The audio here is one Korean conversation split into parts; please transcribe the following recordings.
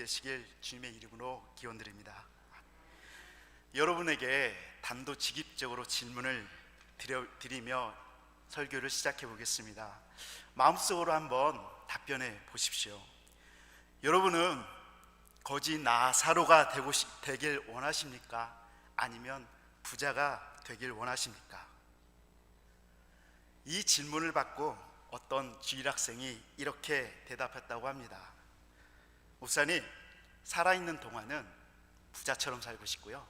되시길 주님의 이름으로 기원드립니다. 여러분에게 단도직입적으로 질문을 드리며 설교를 시작해 보겠습니다. 마음속으로 한번 답변해 보십시오. 여러분은 거지 나사로가 되길 원하십니까? 아니면 부자가 되길 원하십니까? 이 질문을 받고 어떤 주일학생이 이렇게 대답했다고 합니다. 목사님, 살아있는 동안은 부자처럼 살고 싶고요,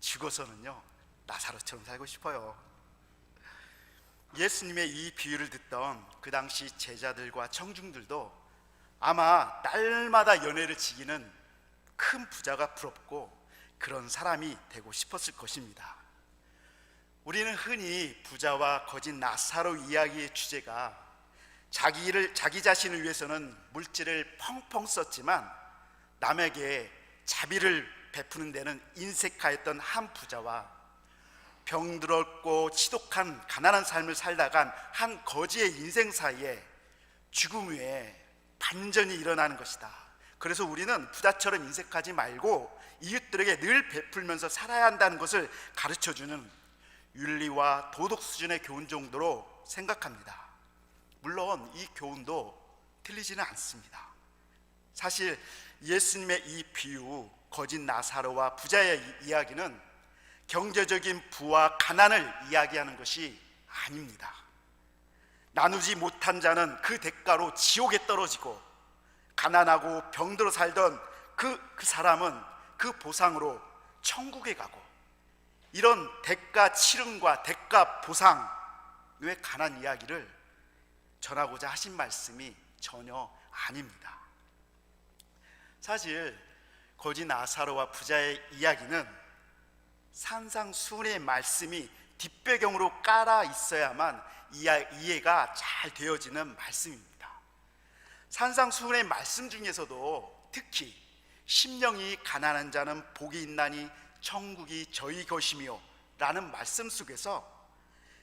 죽어서는요 나사로처럼 살고 싶어요. 예수님의 이 비유를 듣던 그 당시 제자들과 청중들도 아마 딸마다 연회를 지기는 큰 부자가 부럽고 그런 사람이 되고 싶었을 것입니다. 우리는 흔히 부자와 거짓 나사로 이야기의 주제가 자기 자신을 위해서는 물질을 펑펑 썼지만 남에게 자비를 베푸는 데는 인색하였던 한 부자와 병들었고 지독한 가난한 삶을 살다간 한 거지의 인생 사이에 죽음 후에 반전이 일어나는 것이다. 그래서 우리는 부자처럼 인색하지 말고 이웃들에게 늘 베풀면서 살아야 한다는 것을 가르쳐주는 윤리와 도덕 수준의 교훈 정도로 생각합니다. 물론 이 교훈도 틀리지는 않습니다. 사실 예수님의 이 비유, 거짓 나사로와 부자의 이야기는 경제적인 부와 가난을 이야기하는 것이 아닙니다. 나누지 못한 자는 그 대가로 지옥에 떨어지고, 가난하고 병들어 살던 그 사람은 그 보상으로 천국에 가고, 이런 대가 치름과 대가 보상 외 가난 이야기를 전하고자 하신 말씀이 전혀 아닙니다. 사실 거짓 나사로와 부자의 이야기는 산상수훈의 말씀이 뒷배경으로 깔아 있어야만 이해가 잘 되어지는 말씀입니다. 산상수훈의 말씀 중에서도 특히 심령이 가난한 자는 복이 있나니 천국이 저희 것이며 라는 말씀 속에서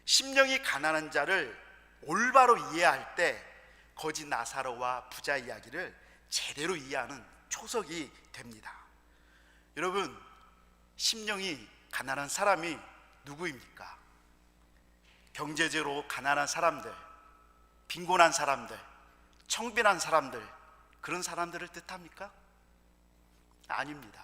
심령이 가난한 자를 올바로 이해할 때 거짓 나사로와 부자 이야기를 제대로 이해하는 초석이 됩니다. 여러분, 심령이 가난한 사람이 누구입니까? 경제적으로 가난한 사람들, 빈곤한 사람들, 청빈한 사람들, 그런 사람들을 뜻합니까? 아닙니다.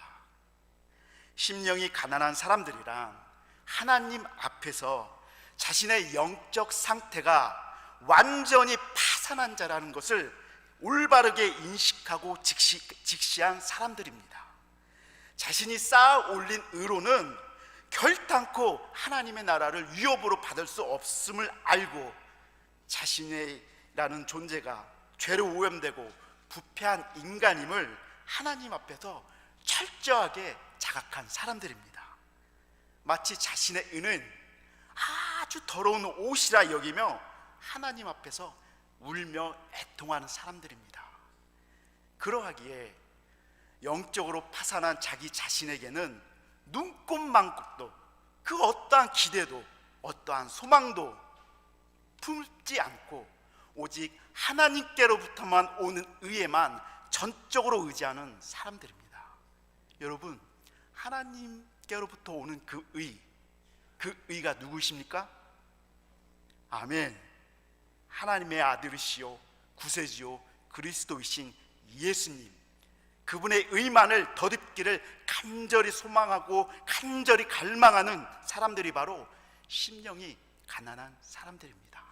심령이 가난한 사람들이란 하나님 앞에서 자신의 영적 상태가 완전히 파산한 자라는 것을 올바르게 인식하고 직시한 사람들입니다. 자신이 쌓아 올린 의로는 결단코 하나님의 나라를 위협으로 받을 수 없음을 알고 자신이라는 존재가 죄로 오염되고 부패한 인간임을 하나님 앞에서 철저하게 자각한 사람들입니다. 마치 자신의 의는 아주 더러운 옷이라 여기며 하나님 앞에서 울며 애통하는 사람들입니다. 그러하기에 영적으로 파산한 자기 자신에게는 눈꼽만큼도 그 어떠한 기대도 어떠한 소망도 품지 않고 오직 하나님께로부터만 오는 의에만 전적으로 의지하는 사람들입니다. 여러분, 하나님께로부터 오는 그 의가 누구십니까? 아멘. 하나님의 아들이시요 구세주요 그리스도이신 예수님, 그분의 의만을 덧입기를 간절히 소망하고 간절히 갈망하는 사람들이 바로 심령이 가난한 사람들입니다.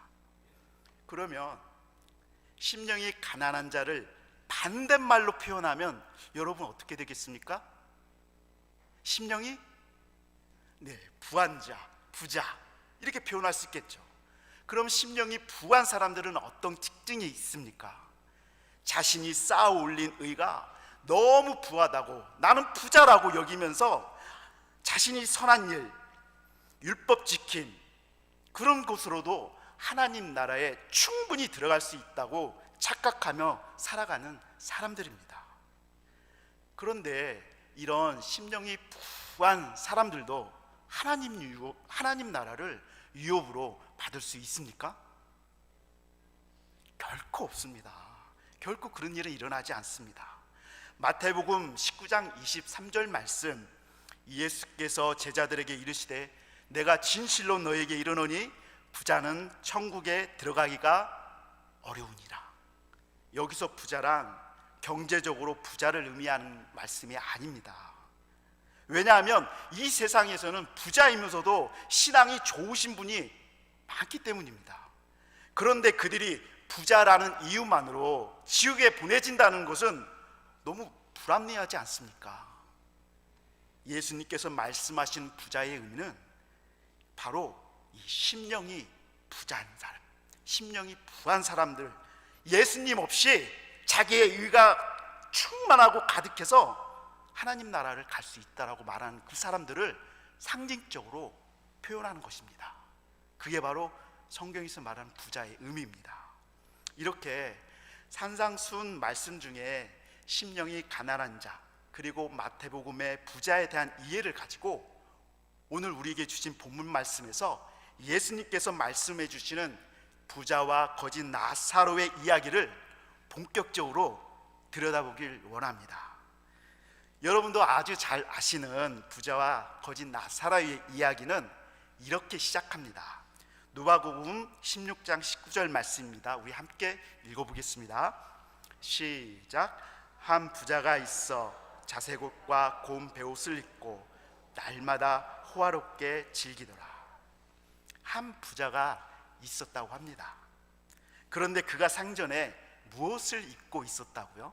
그러면 심령이 가난한 자를 반대말로 표현하면 여러분 어떻게 되겠습니까? 심령이 부한 자, 부자, 이렇게 표현할 수 있겠죠. 그럼 심령이 부한 사람들은 어떤 특징이 있습니까? 자신이 쌓아 올린 의가 너무 부하다고, 나는 부자라고 여기면서 자신이 선한 일, 율법 지킴, 그런 곳으로도 하나님 나라에 충분히 들어갈 수 있다고 착각하며 살아가는 사람들입니다. 그런데 이런 심령이 부한 사람들도 하나님 나라를 유업으로 받을 수 있습니까? 결코 없습니다. 결코 그런 일은 일어나지 않습니다. 마태복음 19장 23절 말씀, 예수께서 제자들에게 이르시되 내가 진실로 너에게 이르노니 부자는 천국에 들어가기가 어려우니라. 여기서 부자란 경제적으로 부자를 의미하는 말씀이 아닙니다. 왜냐하면 이 세상에서는 부자이면서도 신앙이 좋으신 분이 많기 때문입니다. 그런데 그들이 부자라는 이유만으로 지옥에 보내진다는 것은 너무 불합리하지 않습니까? 예수님께서 말씀하신 부자의 의미는 바로 이 심령이 부자인 사람, 심령이 부한 사람들, 예수님 없이 자기의 의가 충만하고 가득해서 하나님 나라를 갈 수 있다라고 말하는 그 사람들을 상징적으로 표현하는 것입니다. 그게 바로 성경에서 말하는 부자의 의미입니다. 이렇게 산상수훈 말씀 중에 심령이 가난한 자, 그리고 마태복음의 부자에 대한 이해를 가지고 오늘 우리에게 주신 본문 말씀에서 예수님께서 말씀해 주시는 부자와 거짓 나사로의 이야기를 본격적으로 들여다보길 원합니다. 여러분도 아주 잘 아시는 부자와 거짓 나사로의 이야기는 이렇게 시작합니다. 누가복음 16장 19절 말씀입니다. 우리 함께 읽어보겠습니다. 시작. 한 부자가 있어 자색옷과 고운 베옷을 입고 날마다 호화롭게 즐기더라. 한 부자가 있었다고 합니다. 그런데 그가 상전에 무엇을 입고 있었다고요?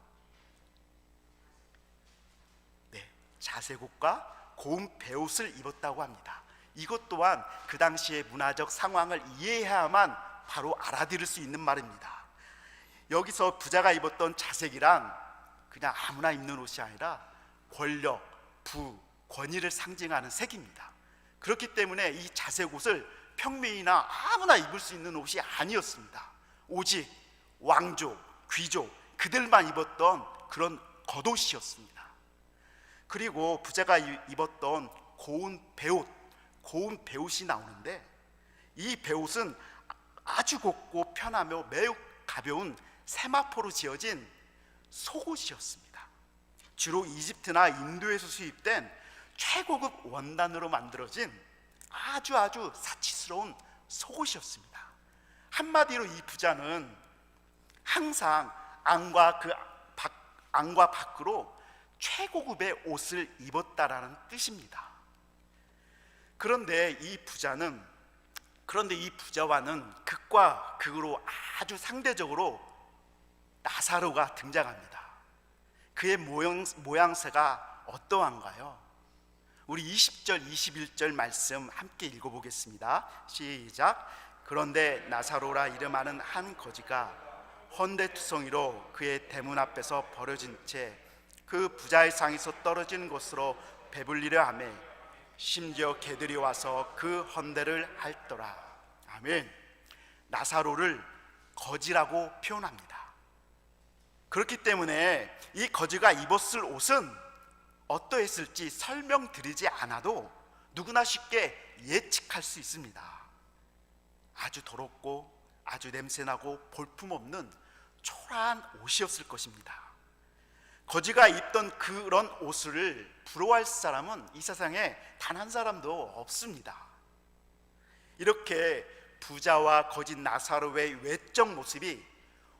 네, 자색옷과 고운 베옷을 입었다고 합니다. 이것 또한 그 당시의 문화적 상황을 이해해야만 바로 알아들을 수 있는 말입니다. 여기서 부자가 입었던 자색이란 그냥 아무나 입는 옷이 아니라 권력, 부, 권위를 상징하는 색입니다. 그렇기 때문에 이 자색옷을 평민이나 아무나 입을 수 있는 옷이 아니었습니다. 오직 왕족, 귀족, 그들만 입었던 그런 겉옷이었습니다. 그리고 부자가 입었던 고운 베옷이 나오는데, 이 베옷은 아주 곱고 편하며 매우 가벼운 세마포로 지어진 속옷이었습니다. 주로 이집트나 인도에서 수입된 최고급 원단으로 만들어진 아주 사치스러운 속옷이었습니다. 한마디로 이 부자는 항상 안과 밖으로 최고급의 옷을 입었다라는 뜻입니다. 그런데 이 부자와는 극과 극으로 아주 상대적으로 나사로가 등장합니다. 그의 모양새가 어떠한가요? 우리 20절 21절 말씀 함께 읽어보겠습니다. 시작. 그런데 나사로라 이름하는 한 거지가 헌데투성이로 그의 대문 앞에서 버려진 채 그 부자의 상에서 떨어진 곳으로 배불리려 하매 심지어 개들이 와서 그 헌데를 핥더라. 아멘. 나사로를 거지라고 표현합니다. 그렇기 때문에 이 거지가 입었을 옷은 어떠했을지 설명드리지 않아도 누구나 쉽게 예측할 수 있습니다. 아주 더럽고 아주 냄새나고 볼품없는 초라한 옷이었을 것입니다. 거지가 입던 그런 옷을 부러워할 사람은 이 세상에 단 한 사람도 없습니다. 이렇게 부자와 거짓 나사로의 외적 모습이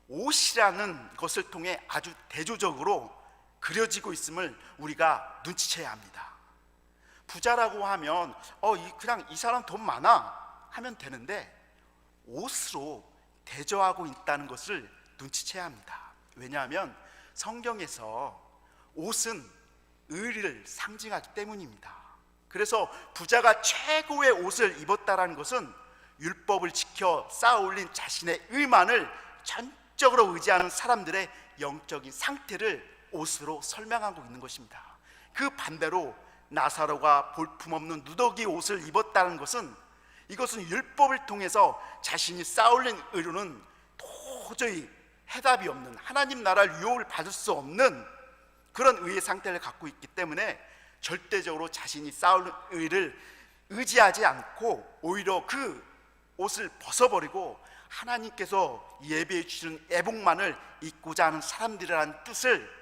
옷이라는 것을 통해 아주 대조적으로 그려지고 있음을 우리가 눈치채야 합니다. 부자라고 하면 그냥 이 사람 돈 많아 하면 되는데 옷으로 대조하고 있다는 것을 눈치채야 합니다. 왜냐하면 성경에서 옷은 의리를 상징하기 때문입니다. 그래서 부자가 최고의 옷을 입었다는 것은 율법을 지켜 쌓아올린 자신의 의만을 전적으로 의지하는 사람들의 영적인 상태를 옷으로 설명하고 있는 것입니다. 그 반대로 나사로가 볼품없는 누더기 옷을 입었다는 것은 이것은 율법을 통해서 자신이 쌓아올린 의로는 도저히 해답이 없는, 하나님 나라를 유혹을 받을 수 없는 그런 의의 상태를 갖고 있기 때문에 절대적으로 자신이 쌓아올린 의를 의지하지 않고 오히려 그 옷을 벗어버리고 하나님께서 예배해 주시는 애복만을 입고자 하는 사람들이라는 뜻을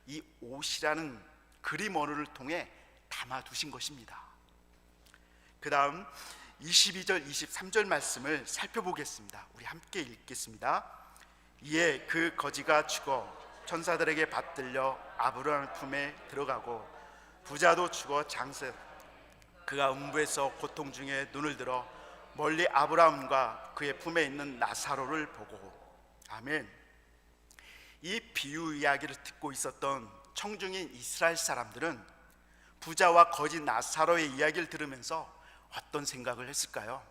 이 옷이라는 그림 언어를 통해 담아두신 것입니다. 그 다음 22절 23절 말씀을 살펴보겠습니다. 우리 함께 읽겠습니다. 이에 그 거지가 죽어 천사들에게 받들려 아브라함 품에 들어가고 부자도 죽어 장세 그가 음부에서 고통 중에 눈을 들어 멀리 아브라함과 그의 품에 있는 나사로를 보고. 아멘. 이 비유 이야기를 듣고 있었던 청중인 이스라엘 사람들은 부자와 거지 나사로의 이야기를 들으면서 어떤 생각을 했을까요?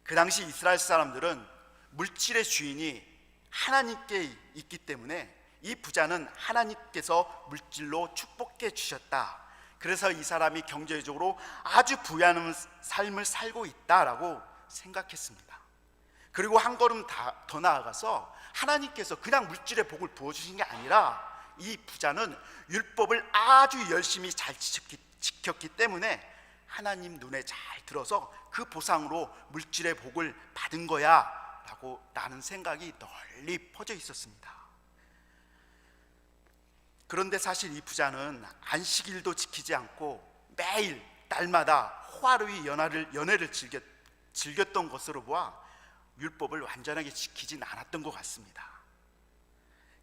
그 당시 이스라엘 사람들은 물질의 주인이 하나님께 있기 때문에 이 부자는 하나님께서 물질로 축복해 주셨다, 그래서 이 사람이 경제적으로 아주 부유한 삶을 살고 있다라고 생각했습니다. 그리고 한 걸음 더 나아가서 하나님께서 그냥 물질의 복을 부어주신 게 아니라 이 부자는 율법을 아주 열심히 잘 지켰기 때문에 하나님 눈에 잘 들어서 그 보상으로 물질의 복을 받은 거야 라는 생각이 널리 퍼져 있었습니다. 그런데 사실 이 부자는 안식일도 지키지 않고 매일 날마다 호화로이 연애를 즐겼던 것으로 보아 율법을 완전하게 지키진 않았던 것 같습니다.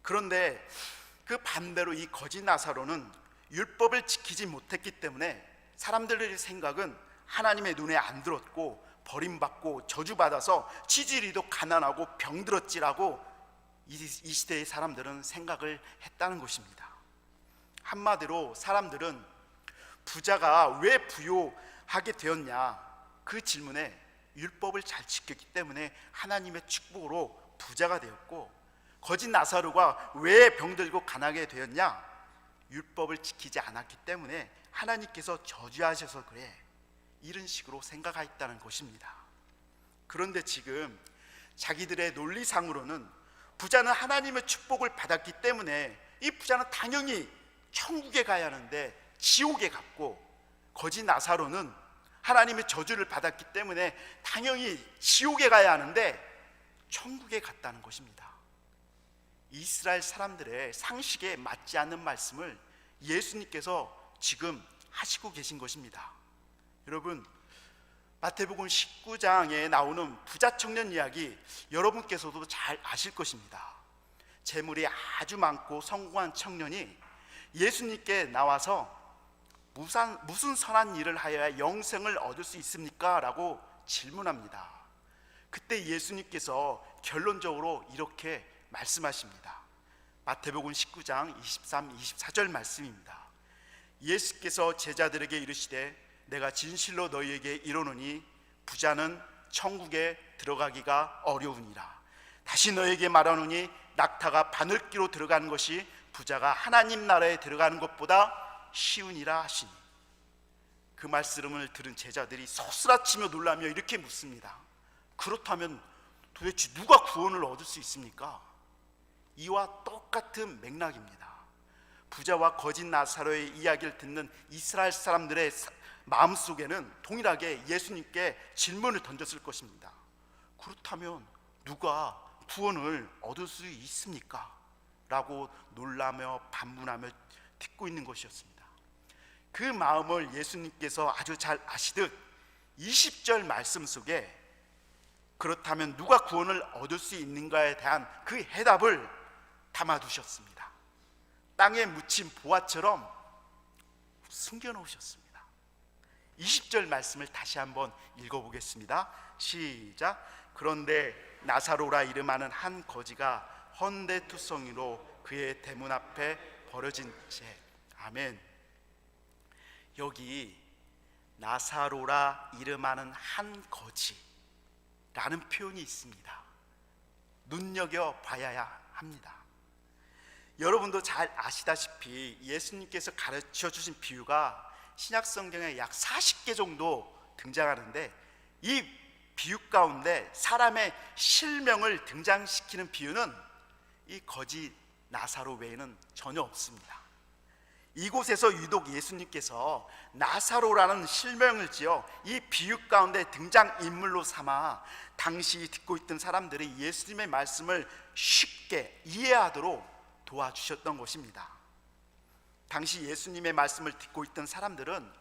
그런데 그 반대로 이 거지 나사로는 율법을 지키지 못했기 때문에 사람들의 생각은 하나님의 눈에 안 들었고 버림받고 저주받아서 치질이도 가난하고 병들었지라고 이 시대의 사람들은 생각을 했다는 것입니다. 한마디로 사람들은 부자가 왜 부유하게 되었냐, 그 질문에 율법을 잘 지켰기 때문에 하나님의 축복으로 부자가 되었고, 거짓 나사로가 왜 병들고 가난하게 되었냐, 율법을 지키지 않았기 때문에 하나님께서 저주하셔서 그래, 이런 식으로 생각했다는 것입니다. 그런데 지금 자기들의 논리상으로는 부자는 하나님의 축복을 받았기 때문에 이 부자는 당연히 천국에 가야 하는데 지옥에 갔고, 거짓 나사로는 하나님의 저주를 받았기 때문에 당연히 지옥에 가야 하는데 천국에 갔다는 것입니다. 이스라엘 사람들의 상식에 맞지 않는 말씀을 예수님께서 지금 하시고 계신 것입니다. 여러분, 마태복음 19장에 나오는 부자 청년 이야기 여러분께서도 잘 아실 것입니다. 재물이 아주 많고 성공한 청년이 예수님께 나와서 무슨 선한 일을 하여야 영생을 얻을 수 있습니까? 라고 질문합니다. 그때 예수님께서 결론적으로 이렇게 말씀하십니다. 마태복음 19장 23, 24절 말씀입니다. 예수께서 제자들에게 이르시되 내가 진실로 너희에게 이르노니 부자는 천국에 들어가기가 어려우니라. 다시 너희에게 말하노니 낙타가 바늘기로 들어가는 것이 부자가 하나님 나라에 들어가는 것보다 쉬우니라 하시니. 그 말씀을 들은 제자들이 소스라치며 놀라며 이렇게 묻습니다. 그렇다면 도대체 누가 구원을 얻을 수 있습니까? 이와 똑같은 맥락입니다. 부자와 거짓 나사로의 이야기를 듣는 이스라엘 사람들의 마음속에는 동일하게 예수님께 질문을 던졌을 것입니다. 그렇다면 누가 구원을 얻을 수 있습니까? 라고 놀라며 반문하며 듣고 있는 것이었습니다. 그 마음을 예수님께서 아주 잘 아시듯 20절 말씀 속에 그렇다면 누가 구원을 얻을 수 있는가에 대한 그 해답을 담아두셨습니다. 땅에 묻힌 보화처럼 숨겨놓으셨습니다. 20절 말씀을 다시 한번 읽어보겠습니다. 시작. 그런데 나사로라 이름하는 한 거지가 헌데투성이로 그의 대문 앞에 버려진 채. 아멘. 여기 나사로라 이름하는 한 거지라는 표현이 있습니다. 눈여겨봐야 합니다. 여러분도 잘 아시다시피 예수님께서 가르쳐 주신 비유가 신약 성경에 약 40개 정도 등장하는데, 이 비유 가운데 사람의 실명을 등장시키는 비유는 이 거지 나사로 외에는 전혀 없습니다. 이곳에서 유독 예수님께서 나사로라는 실명을 지어 이 비유 가운데 등장인물로 삼아 당시 듣고 있던 사람들이 예수님의 말씀을 쉽게 이해하도록 도와주셨던 것입니다. 당시 예수님의 말씀을 듣고 있던 사람들은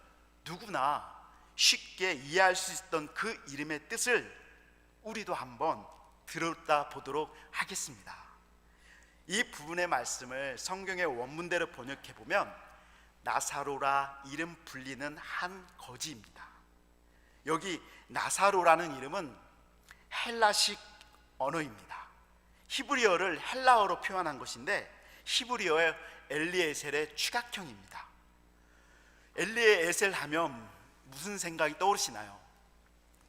누구나 쉽게 이해할 수 있었던 그 이름의 뜻을 우리도 한번 들었다 보도록 하겠습니다. 이 부분의 말씀을 성경의 원문대로 번역해 보면 나사로라 이름 불리는 한 거지입니다. 여기 나사로라는 이름은 헬라식 언어입니다. 히브리어를 헬라어로 표현한 것인데 히브리어의 엘리에셀의 취각형입니다. 엘리에셀 하면 무슨 생각이 떠오르시나요?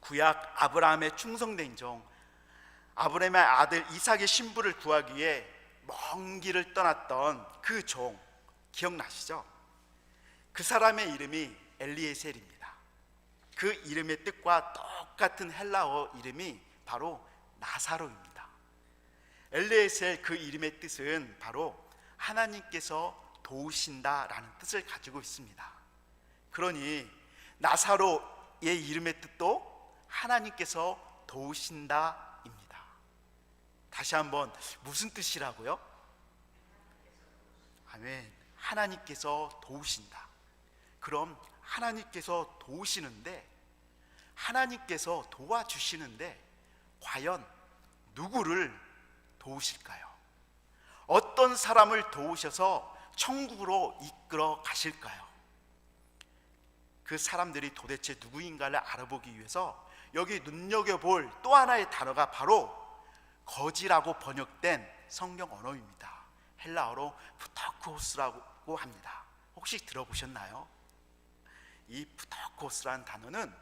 구약 아브라함의 충성된 종, 아브라함의 아들 이삭의 신부를 구하기 위해 먼 길을 떠났던 그 종 기억나시죠? 그 사람의 이름이 엘리에셀입니다. 그 이름의 뜻과 똑같은 헬라어 이름이 바로 나사로입니다. 엘리에셀 그 이름의 뜻은 바로 하나님께서 도우신다라는 뜻을 가지고 있습니다. 그러니 나사로의 이름의 뜻도 하나님께서 도우신다입니다. 다시 한번 무슨 뜻이라고요? 아멘. 하나님께서 도우신다. 그럼 하나님께서 도우시는데, 하나님께서 도와주시는데 과연 누구를 도우실까요? 어떤 사람을 도우셔서 천국으로 이끌어 가실까요? 그 사람들이 도대체 누구인가를 알아보기 위해서 여기 눈여겨볼 또 하나의 단어가 바로 거지라고 번역된 성경 언어입니다. 헬라어로 푸터코스라고 합니다. 혹시 들어보셨나요? 이 푸터코스라는 단어는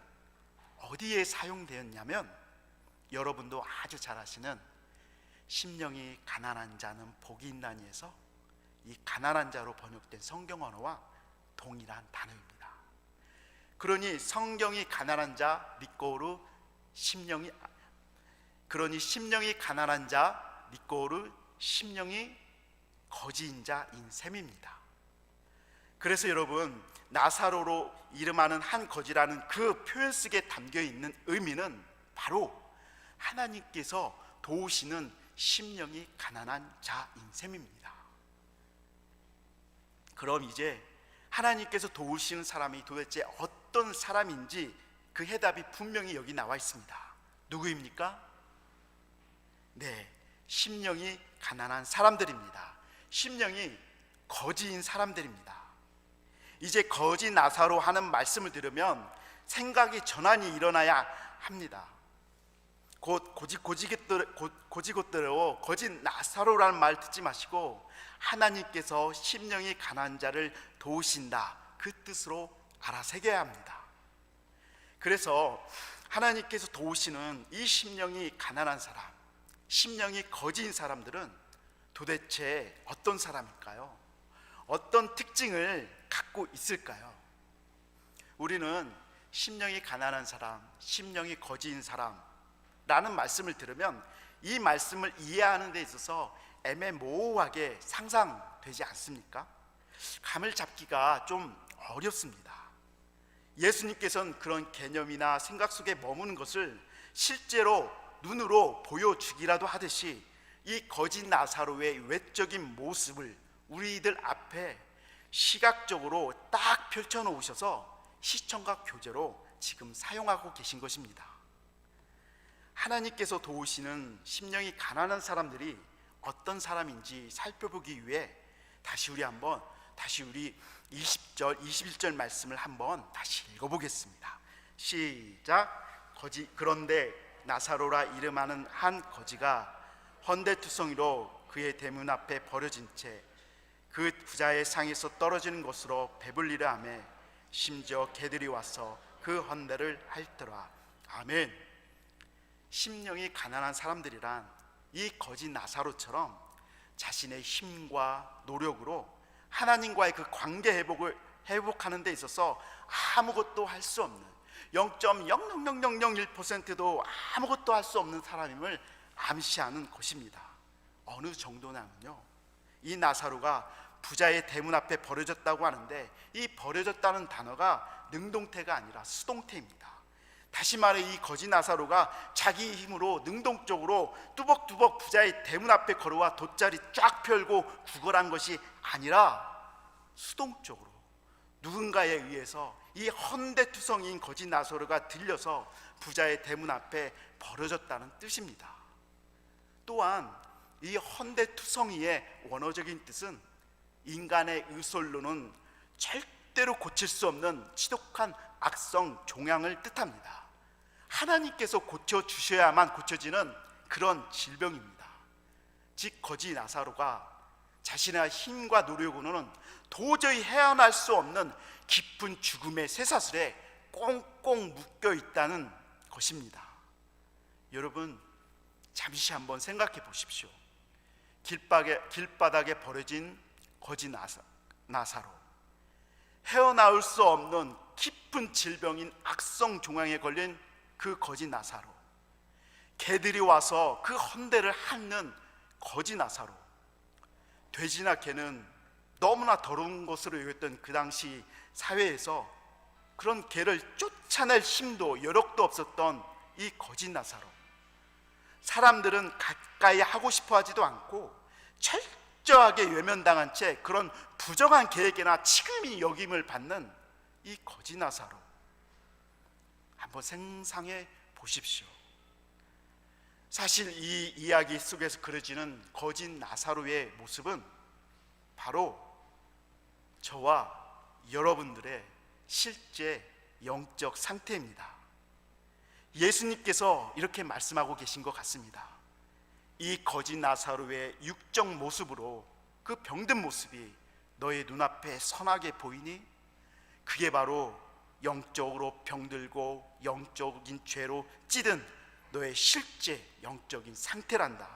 어디에 사용되었냐면 여러분도 아주 잘 아시는 심령이 가난한 자는 복이 있나니에서 이 가난한 자로 번역된 성경 언어와 동일한 단어입니다. 그러니 성경이 가난한 자 니꼬르 심령이 가난한 자 니꼬르 심령이 거지인 자인 셈입니다. 그래서 여러분, 나사로로 이름하는 한 거지라는 그 표현 속에 담겨 있는 의미는 바로 하나님께서 도우시는 심령이 가난한 자인 셈입니다. 그럼 이제 하나님께서 도우시는 사람이 도대체 어떤 사람인지 그 해답이 분명히 여기 나와 있습니다. 누구입니까? 네, 심령이 가난한 사람들입니다. 심령이 거지인 사람들입니다. 이제 거지 나사로 하는 말씀을 들으면 생각이 전환이 일어나야 합니다. 곧 고지곳대로 거지 나사로라는 말 듣지 마시고 하나님께서 심령이 가난한 자를 도우신다, 그 뜻으로 알아새겨야 합니다. 그래서 하나님께서 도우시는 이 심령이 가난한 사람, 심령이 거지인 사람들은 도대체 어떤 사람일까요? 어떤 특징을 갖고 있을까요? 우리는 심령이 가난한 사람, 심령이 거지인 사람라는 말씀을 들으면 이 말씀을 이해하는 데 있어서 애매모호하게 상상되지 않습니까? 감을 잡기가 좀 어렵습니다. 예수님께서는 그런 개념이나 생각 속에 머무는 것을 실제로 눈으로 보여주기라도 하듯이 이 거지 나사로의 외적인 모습을 우리들 앞에 시각적으로 딱 펼쳐놓으셔서 시청각 교재로 지금 사용하고 계신 것입니다. 하나님께서 도우시는 심령이 가난한 사람들이 어떤 사람인지 살펴보기 위해 다시 우리 20절, 21절 말씀을 한번 다시 읽어보겠습니다. 시작. 그런데 나사로라 이름하는 한 거지가 헌데투성이로 그의 대문 앞에 버려진 채 그 부자의 상에서 떨어지는 것으로 배불리려 하며 심지어 개들이 와서 그 헌데를 핥더라. 아멘. 심령이 가난한 사람들이란 이 거지 나사로처럼 자신의 힘과 노력으로 하나님과의 그 관계 회복하는 데 있어서 아무것도 할 수 없는 0.00001%도 아무것도 할 수 없는 사람임을 암시하는 것입니다. 어느 정도냐면요, 이 나사로가 부자의 대문 앞에 버려졌다고 하는데 이 버려졌다는 단어가 능동태가 아니라 수동태입니다. 다시 말해 이 거지 나사로가 자기 힘으로 능동적으로 뚜벅뚜벅 부자의 대문 앞에 걸어와 돗자리 쫙 펴고 구걸한 것이 아니라 수동적으로 누군가에 의해서 이 헌데투성이인 거짓 나사로가 들려서 부자의 대문 앞에 버려졌다는 뜻입니다. 또한 이 헌데투성이의 원어적인 뜻은 인간의 의솔로는 절대로 고칠 수 없는 지독한 악성 종양을 뜻합니다. 하나님께서 고쳐주셔야만 고쳐지는 그런 질병입니다. 즉 거짓 나사로가 자신의 힘과 노력으로는 도저히 헤어날 수 없는 깊은 죽음의 쇠사슬에 꽁꽁 묶여 있다는 것입니다. 여러분, 잠시 한번 생각해 보십시오. 길바닥에 버려진 거짓 나사로, 헤어나올 수 없는 깊은 질병인 악성 종양에 걸린 그 거짓 나사로, 개들이 와서 그 헌대를 핥는 거짓 나사로, 돼지나 개는 너무나 더러운 것으로 여겼던 그 당시 사회에서 그런 개를 쫓아낼 힘도 여력도 없었던 이 거짓 나사로, 사람들은 가까이 하고 싶어 하지도 않고 철저하게 외면당한 채 그런 부정한 개에게나 치금이 여김을 받는 이 거짓 나사로, 한번 상상해 보십시오. 사실 이 이야기 속에서 그려지는 거짓 나사로의 모습은 바로 저와 여러분들의 실제 영적 상태입니다. 예수님께서 이렇게 말씀하고 계신 것 같습니다. 이 거짓 나사로의 육적 모습으로 그 병든 모습이 너의 눈앞에 선하게 보이니 그게 바로 영적으로 병들고 영적인 죄로 찌든 너의 실제 영적인 상태란다.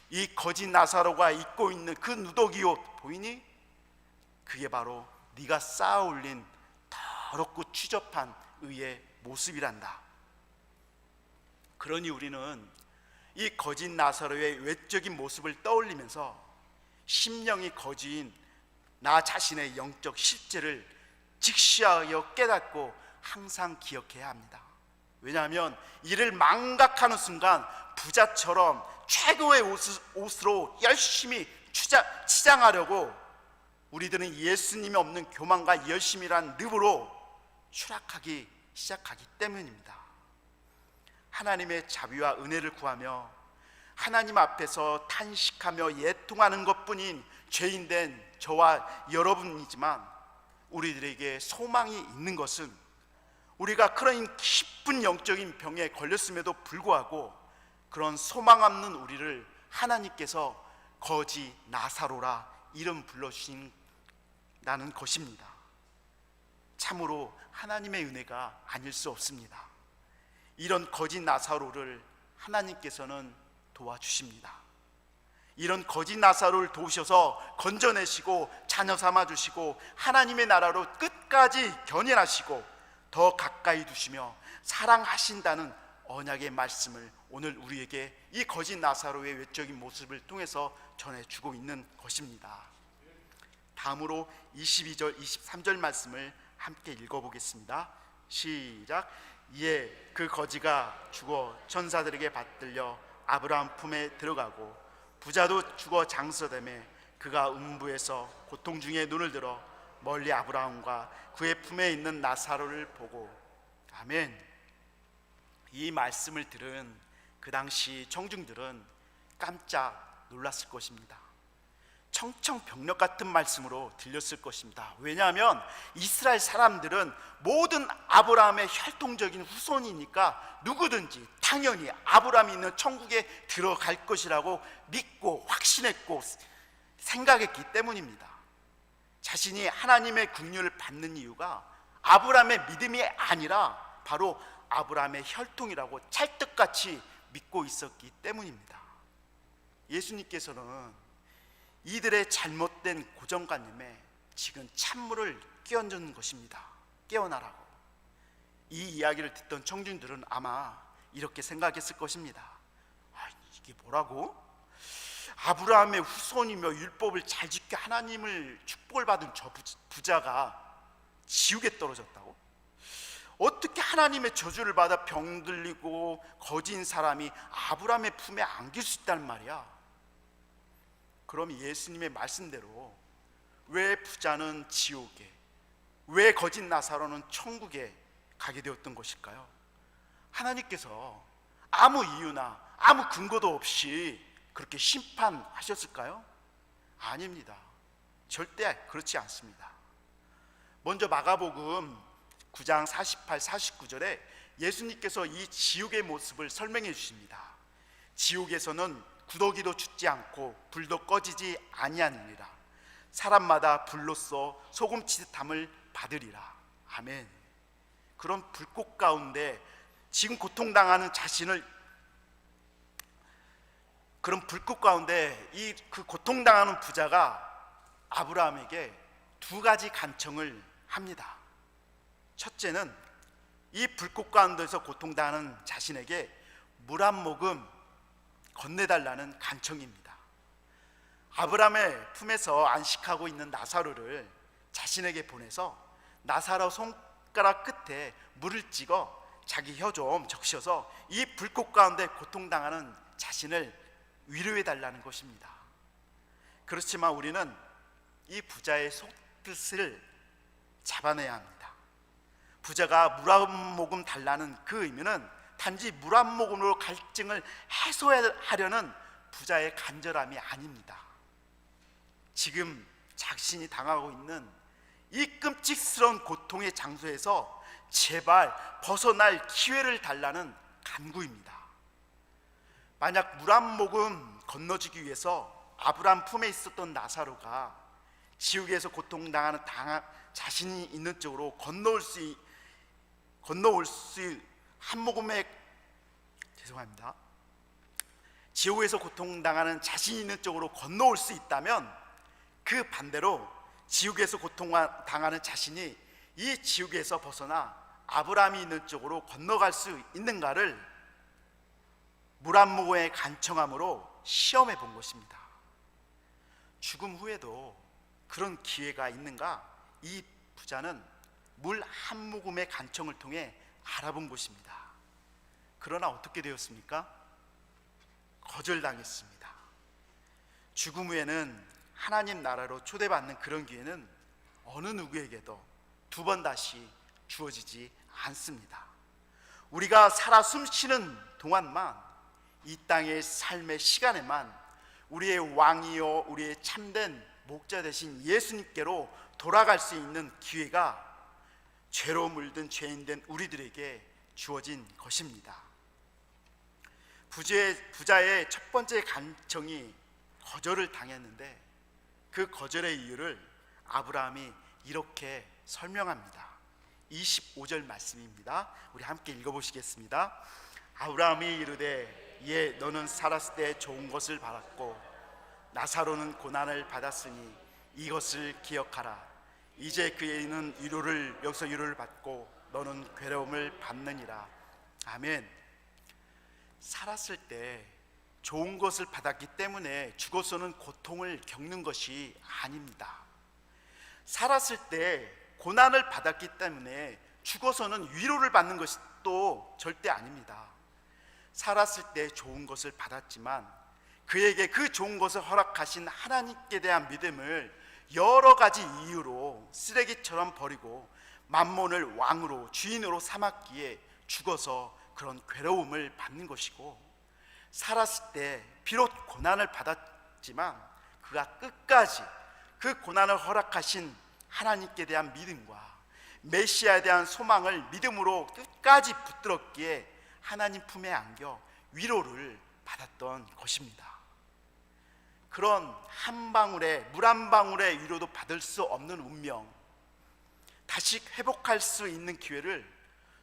이 거짓 나사로가 입고 있는 그 누더기 옷 보이니 그게 바로 네가 쌓아 올린 더럽고 추접한 의의 모습이란다. 그러니 우리는 이 거짓 나사로의 외적인 모습을 떠올리면서 심령이 거지인 나 자신의 영적 실제를 직시하여 깨닫고 항상 기억해야 합니다. 왜냐하면 이를 망각하는 순간 부자처럼 최고의 옷으로 열심히 치장하려고 우리들은 예수님이 없는 교만과 열심이란 늪으로 추락하기 시작하기 때문입니다. 하나님의 자비와 은혜를 구하며 하나님 앞에서 탄식하며 예통하는 것뿐인 죄인된 저와 여러분이지만 우리들에게 소망이 있는 것은 우리가 그런 깊은 영적인 병에 걸렸음에도 불구하고 그런 소망 없는 우리를 하나님께서 거짓 나사로라 이름 불러주신다는 것입니다. 참으로 하나님의 은혜가 아닐 수 없습니다. 이런 거짓 나사로를 하나님께서는 도와주십니다. 이런 거짓 나사로를 도우셔서 건져내시고 자녀 삼아주시고 하나님의 나라로 끝까지 견인하시고 더 가까이 두시며 사랑하신다는 언약의 말씀을 오늘 우리에게 이 거짓 나사로의 외적인 모습을 통해서 전해주고 있는 것입니다. 다음으로 22절 23절 말씀을 함께 읽어보겠습니다. 시작. 이에 그 거지가 죽어 천사들에게 받들려 아브라함 품에 들어가고 부자도 죽어 장서되매 그가 음부에서 고통 중에 눈을 들어 멀리 아브라함과 그의 품에 있는 나사로를 보고. 아멘. 이 말씀을 들은 그 당시 청중들은 깜짝 놀랐을 것입니다. 청청병력 같은 말씀으로 들렸을 것입니다. 왜냐하면 이스라엘 사람들은 모든 아브라함의 혈통적인 후손이니까 누구든지 당연히 아브라함이 있는 천국에 들어갈 것이라고 믿고 확신했고 생각했기 때문입니다. 자신이 하나님의 긍휼을 받는 이유가 아브라함의 믿음이 아니라 바로 아브라함의 혈통이라고 찰떡같이 믿고 있었기 때문입니다. 예수님께서는 이들의 잘못된 고정관념에 지금 찬물을 끼얹는 것입니다. 깨어나라고. 이 이야기를 듣던 청중들은 아마 이렇게 생각했을 것입니다. 이게 뭐라고? 아브라함의 후손이며 율법을 잘 지켜 하나님을 축복을 받은 저 부자가 지옥에 떨어졌다고? 어떻게 하나님의 저주를 받아 병들리고 거진 사람이 아브라함의 품에 안길 수 있다는 말이야? 그럼 예수님의 말씀대로 왜 부자는 지옥에, 왜 거짓 나사로는 천국에 가게 되었던 것일까요? 하나님께서 아무 이유나 아무 근거도 없이 그렇게 심판하셨을까요? 아닙니다. 절대 그렇지 않습니다. 먼저 마가복음 9장 48, 49절에 예수님께서 이 지옥의 모습을 설명해 주십니다. 지옥에서는 구더기도 죽지 않고 불도 꺼지지 아니하느니라. 사람마다 불로써 소금치듯함을 받으리라. 아멘. 그런 불꽃 가운데 지금 고통당하는 자신을, 그런 불꽃 가운데 그 고통당하는 부자가 아브라함에게 두 가지 간청을 합니다. 첫째는 이 불꽃 가운데서 고통당하는 자신에게 물 한 모금 건네달라는 간청입니다. 아브라함의 품에서 안식하고 있는 나사로를 자신에게 보내서 나사로 손가락 끝에 물을 찍어 자기 혀 좀 적셔서 이 불꽃 가운데 고통당하는 자신을 위로해 달라는 것입니다. 그렇지만 우리는 이 부자의 속뜻을 잡아내야 합니다. 부자가 물 한 모금 달라는 그 의미는 단지 물 한 모금으로 갈증을 해소하려는 부자의 간절함이 아닙니다. 지금 자신이 당하고 있는 이 끔찍스러운 고통의 장소에서 제발 벗어날 기회를 달라는 간구입니다. 만약 물 한 모금 건너주기 위해서 아브라함 품에 있었던 나사로가 지옥에서 고통당하는 자신이 있는 쪽으로 건너올 수 한 모금의, 죄송합니다, 지옥에서 고통당하는 자신이 있는 쪽으로 건너올 수 있다면 그 반대로 지옥에서 고통당하는 자신이 이 지옥에서 벗어나 아브라함이 있는 쪽으로 건너갈 수 있는가를 물 한 모금의 간청함으로 시험해 본 것입니다. 죽음 후에도 그런 기회가 있는가? 이 부자는 물 한 모금의 간청을 통해 알아본 것입니다. 그러나 어떻게 되었습니까? 거절당했습니다. 죽음 후에는 하나님 나라로 초대받는 그런 기회는 어느 누구에게도 두 번 다시 주어지지 않습니다. 우리가 살아 숨쉬는 동안만, 이 땅의 삶의 시간에만 우리의 왕이요 우리의 참된 목자 되신 예수님께로 돌아갈 수 있는 기회가 죄로 물든 죄인된 우리들에게 주어진 것입니다. 부자의 첫 번째 간청이 거절을 당했는데 그 거절의 이유를 아브라함이 이렇게 설명합니다. 25절 말씀입니다. 우리 함께 읽어보시겠습니다. 아브라함이 이르되 예, 너는 살았을 때 좋은 것을 받았고 나사로는 고난을 받았으니 이것을 기억하라. 이제 그에는 여기서 위로를 받고 너는 괴로움을 받느니라. 아멘. 살았을 때 좋은 것을 받았기 때문에 죽어서는 고통을 겪는 것이 아닙니다. 살았을 때 고난을 받았기 때문에 죽어서는 위로를 받는 것이 또 절대 아닙니다. 살았을 때 좋은 것을 받았지만 그에게 그 좋은 것을 허락하신 하나님께 대한 믿음을 여러 가지 이유로 쓰레기처럼 버리고 만몬을 왕으로 주인으로 삼았기에 죽어서 그런 괴로움을 받는 것이고, 살았을 때 비록 고난을 받았지만 그가 끝까지 그 고난을 허락하신 하나님께 대한 믿음과 메시아에 대한 소망을 믿음으로 끝까지 붙들었기에 하나님 품에 안겨 위로를 받았던 것입니다. 그런 한 방울의 물 한 방울의 위로도 받을 수 없는 운명, 다시 회복할 수 있는 기회를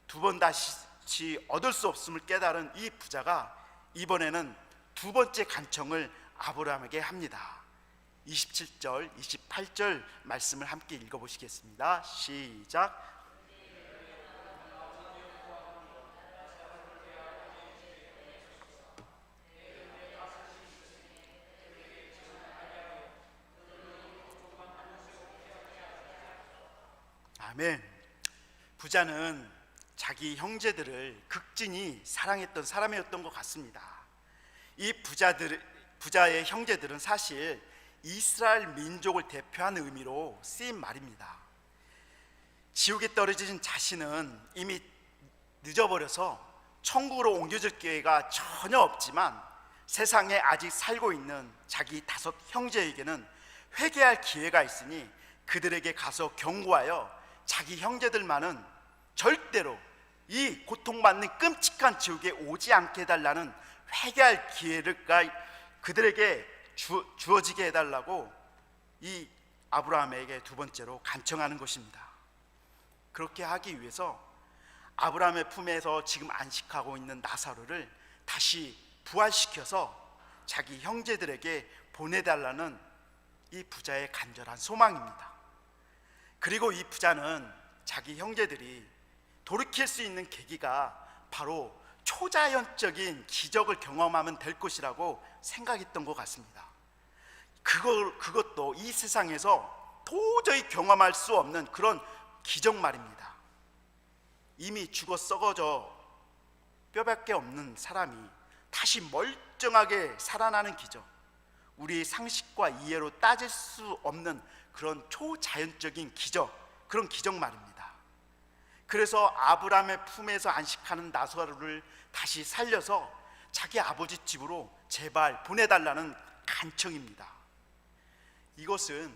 두 번 다시 얻을 수 없음을 깨달은 이 부자가 이번에는 두 번째 간청을 아브라함에게 합니다. 27절, 28절 말씀을 함께 읽어보시겠습니다. 시작. 아멘. 부자는 자기 형제들을 극진히 사랑했던 사람이었던 것 같습니다. 이 부자의 형제들은 사실 이스라엘 민족을 대표하는 의미로 쓰인 말입니다. 지옥에 떨어진 자신은 이미 늦어버려서 천국으로 옮겨질 기회가 전혀 없지만 세상에 아직 살고 있는 자기 5 형제에게는 회개할 기회가 있으니 그들에게 가서 경고하여 자기 형제들만은 절대로 이 고통받는 끔찍한 지옥에 오지 않게 해달라는 회개할 기회를 그들에게 주어지게 해달라고 이 아브라함에게 2번째로 간청하는 것입니다. 그렇게 하기 위해서 아브라함의 품에서 지금 안식하고 있는 나사로를 다시 부활시켜서 자기 형제들에게 보내달라는 이 부자의 간절한 소망입니다. 그리고 이 부자는 자기 형제들이 돌이킬 수 있는 계기가 바로 초자연적인 기적을 경험하면 될 것이라고 생각했던 것 같습니다. 그것도 이 세상에서 도저히 경험할 수 없는 그런 기적 말입니다. 이미 죽어 썩어져 뼈밖에 없는 사람이 다시 멀쩡하게 살아나는 기적, 우리 상식과 이해로 따질 수 없는 그런 초자연적인 기적, 그런 기적 말입니다. 그래서 아브라함의 품에서 안식하는 나사로를 다시 살려서 자기 아버지 집으로 제발 보내달라는 간청입니다. 이것은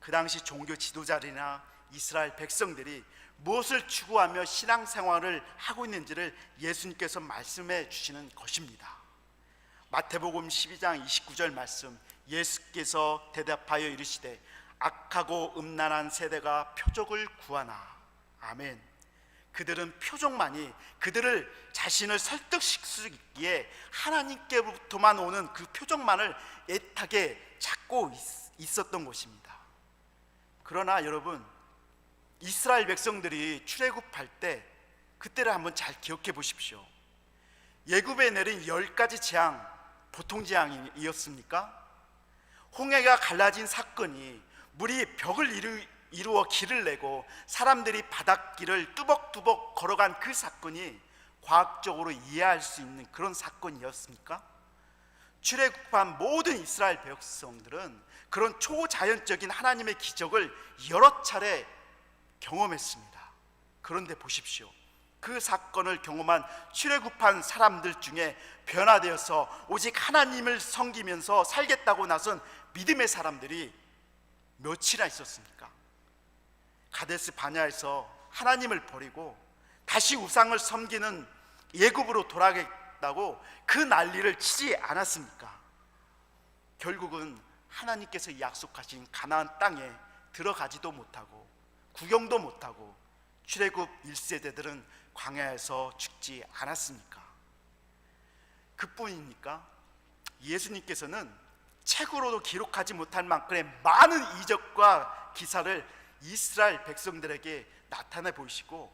그 당시 종교 지도자들이나 이스라엘 백성들이 무엇을 추구하며 신앙생활을 하고 있는지를 예수님께서 말씀해 주시는 것입니다. 마태복음 12장 29절 말씀, 예수께서 대답하여 이르시되 악하고 음란한 세대가 표적을 구하나. 아멘. 그들은 표적만이 그들을 자신을 설득시키기에 하나님께로부터만 오는 그 표적만을 애타게 찾고 있었던 것입니다. 그러나 여러분, 이스라엘 백성들이 출애굽할 때 그때를 한번 잘 기억해 보십시오. 예굽에 내린 10가지 재앙 보통 재앙이었습니까? 홍해가 갈라진 사건이 물이 벽을 이루어 길을 내고 사람들이 바닷길을 뚜벅뚜벅 걸어간 그 사건이 과학적으로 이해할 수 있는 그런 사건이었습니까? 출애굽한 모든 이스라엘 백성들은 그런 초자연적인 하나님의 기적을 여러 차례 경험했습니다. 그런데 보십시오, 그 사건을 경험한 출애굽한 사람들 중에 변화되어서 오직 하나님을 섬기면서 살겠다고 나선 믿음의 사람들이 몇이나 있었습니까? 가데스 바냐에서 하나님을 버리고 다시 우상을 섬기는 예굽으로 돌아가겠다고 그 난리를 치지 않았습니까? 결국은 하나님께서 약속하신 가나안 땅에 들어가지도 못하고 구경도 못하고 출애굽 1세대들은 광야에서 죽지 않았습니까? 그뿐입니까? 예수님께서는 책으로도 기록하지 못할 만큼의 많은 이적과 기사를 이스라엘 백성들에게 나타내 보이시고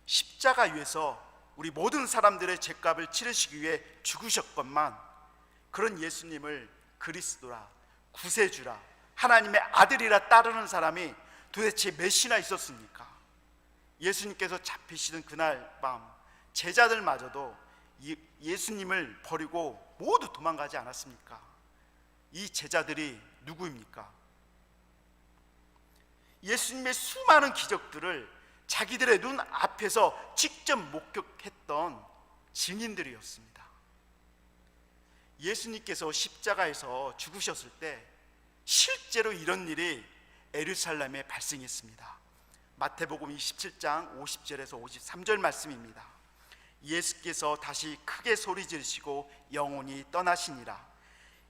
십자가 위에서 우리 모든 사람들의 죄값을 치르시기 위해 죽으셨건만, 그런 예수님을 그리스도라, 구세주라, 하나님의 아들이라 따르는 사람이 도대체 몇이나 있었습니까? 예수님께서 잡히시는 그날 밤 제자들마저도 예수님을 버리고 모두 도망가지 않았습니까? 이 제자들이 누구입니까? 예수님의 수많은 기적들을 자기들의 눈 앞에서 직접 목격했던 증인들이었습니다. 예수님께서 십자가에서 죽으셨을 때 실제로 이런 일이 예루살렘에 발생했습니다. 마태복음 27장 50절에서 53절 말씀입니다. 예수께서 다시 크게 소리 지르시고 영원히 떠나시니라.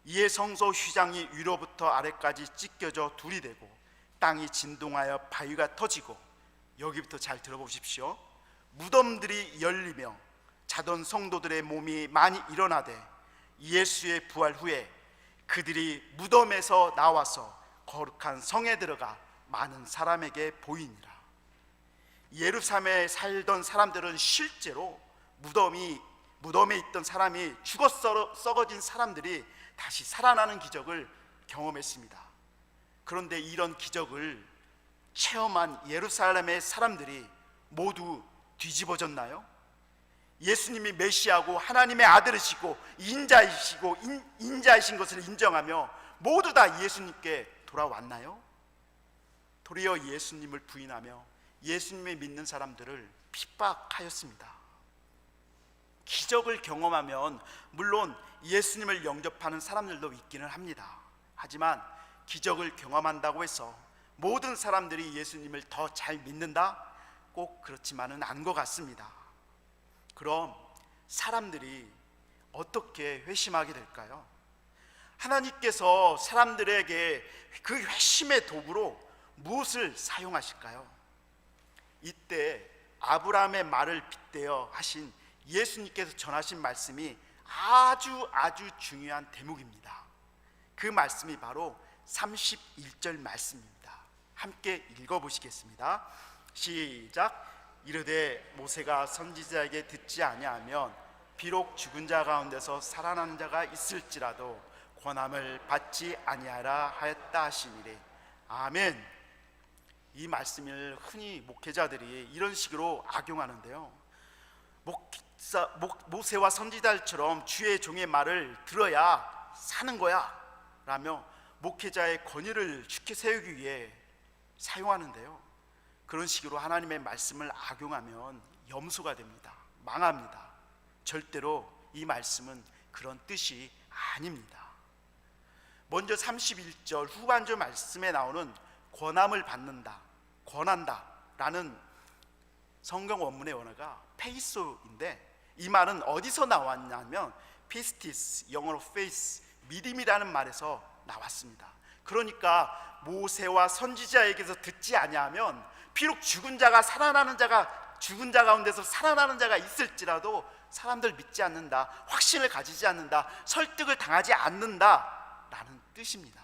이에 성소 휘장이 위로부터 아래까지 찢겨져 둘이 되고 땅이 진동하여 바위가 터지고, 여기부터 잘 들어보십시오. 무덤들이 열리며 자던 성도들의 몸이 많이 일어나되 예수의 부활 후에 그들이 무덤에서 나와서 거룩한 성에 들어가 많은 사람에게 보이니라. 예루살렘에 살던 사람들은 실제로 무덤에 있던 사람이 죽어 썩어진 사람들이 다시 살아나는 기적을 경험했습니다. 그런데 이런 기적을 체험한 예루살렘의 사람들이 모두 뒤집어졌나요? 예수님이 메시아고 하나님의 아들이시고 인자이신 것을 인정하며 모두 다 예수님께 돌아왔나요? 도리어 예수님을 부인하며 예수님을 믿는 사람들을 핍박하였습니다. 기적을 경험하면 물론 예수님을 영접하는 사람들도 있기는 합니다. 하지만 기적을 경험한다고 해서 모든 사람들이 예수님을 더 잘 믿는다? 꼭 그렇지만은 않은 것 같습니다. 그럼 사람들이 어떻게 회심하게 될까요? 하나님께서 사람들에게 그 회심의 도구로 무엇을 사용하실까요? 이때 아브라함의 말을 빗대어 하신 예수님께서 전하신 말씀이 아주 중요한 대목입니다. 그 말씀이 바로 31절 말씀입니다. 함께 읽어보시겠습니다. 시작. 이르되 모세가 선지자에게 듣지 아니하면 비록 죽은 자 가운데서 살아난 자가 있을지라도 권함을 받지 아니하라 하였다 하시니라. 아멘. 이 말씀을 흔히 목회자들이 이런 식으로 악용하는데요, 모세와 선지자들처럼 주의 종의 말을 들어야 사는 거야 라며 목회자의 권위를 죽게 세우기 위해 사용하는데요, 그런 식으로 하나님의 말씀을 악용하면 염소가 됩니다. 망합니다. 절대로 이 말씀은 그런 뜻이 아닙니다. 먼저 31절 후반절 말씀에 나오는 권함을 받는다, 권한다 라는 성경 원문의 원어가 페이소인데, 이 말은 어디서 나왔냐면 피스티스, 영어로 faith, 믿음이라는 말에서 나왔습니다. 그러니까 모세와 선지자에게서 듣지 아니하면 비록 죽은 자 가운데서 살아나는 자가 있을지라도 사람들 믿지 않는다, 확신을 가지지 않는다, 설득을 당하지 않는다 라는 뜻입니다.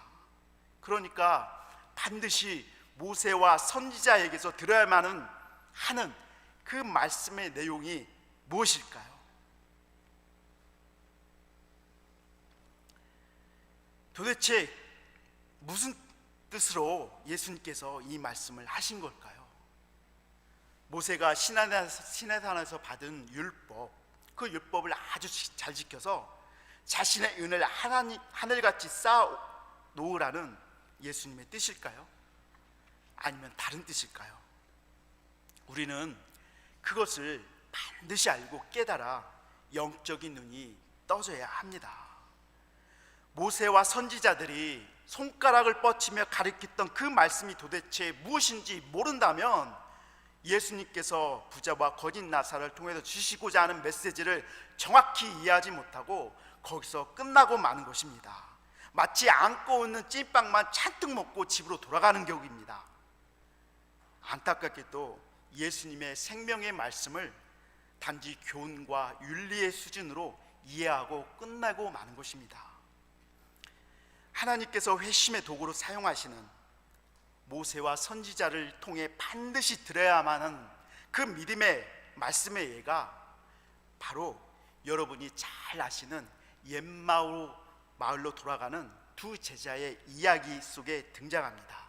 그러니까 반드시 모세와 선지자에게서 들어야만 하는 그 말씀의 내용이 무엇일까요? 도대체 무슨 뜻으로 예수님께서 이 말씀을 하신 걸까요? 모세가 시내산에서 받은 율법, 그 율법을 아주 잘 지켜서 자신의 은을 하늘같이 쌓아 놓으라는 예수님의 뜻일까요? 아니면 다른 뜻일까요? 우리는 그것을 반드시 알고 깨달아 영적인 눈이 떠져야 합니다. 모세와 선지자들이 손가락을 뻗치며 가리켰던 그 말씀이 도대체 무엇인지 모른다면 예수님께서 부자와 거짓 나사를 통해서 주시고자 하는 메시지를 정확히 이해하지 못하고 거기서 끝나고 마는 것입니다. 마치 안고 있는 찐빵만 잔뜩 먹고 집으로 돌아가는 격입니다. 안타깝게도 예수님의 생명의 말씀을 단지 교훈과 윤리의 수준으로 이해하고 끝나고 마는 것입니다. 하나님께서 회심의 도구로 사용하시는 모세와 선지자를 통해 반드시 들어야만 하는 그 믿음의 말씀의 예가 바로 여러분이 잘 아시는 마을로 돌아가는 두 제자의 이야기 속에 등장합니다.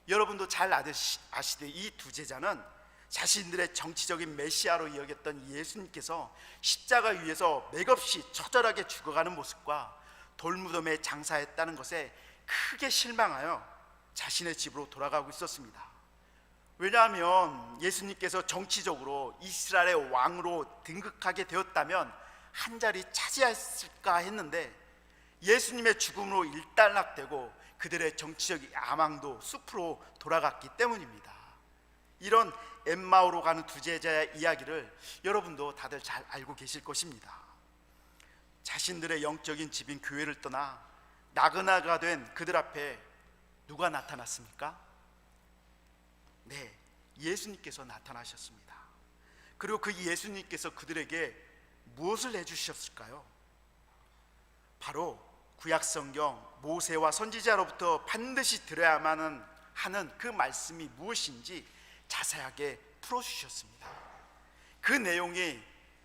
여러분도 잘 아시듯 이 두 제자는 자신들의 정치적인 메시아로 여겼던 예수님께서 십자가 위에서 맥없이 처절하게 죽어가는 모습과 돌무덤에 장사했다는 것에 크게 실망하여 자신의 집으로 돌아가고 있었습니다. 왜냐하면 예수님께서 정치적으로 이스라엘의 왕으로 등극하게 되었다면 한 자리 차지했을까 했는데 예수님의 죽음으로 일단락되고 그들의 정치적 야망도 숲으로 돌아갔기 때문입니다. 이런 엠마오로 가는 두 제자의 이야기를 여러분도 다들 잘 알고 계실 것입니다. 자신들의 영적인 집인 교회를 떠나 나그나가 된 그들 앞에 누가 나타났습니까? 네, 예수님께서 나타나셨습니다. 그리고 그 예수님께서 그들에게 무엇을 해주셨을까요? 바로 구약성경 모세와 선지자로부터 반드시 들어야만 하는 그 말씀이 무엇인지 자세하게 풀어주셨습니다. 그 내용이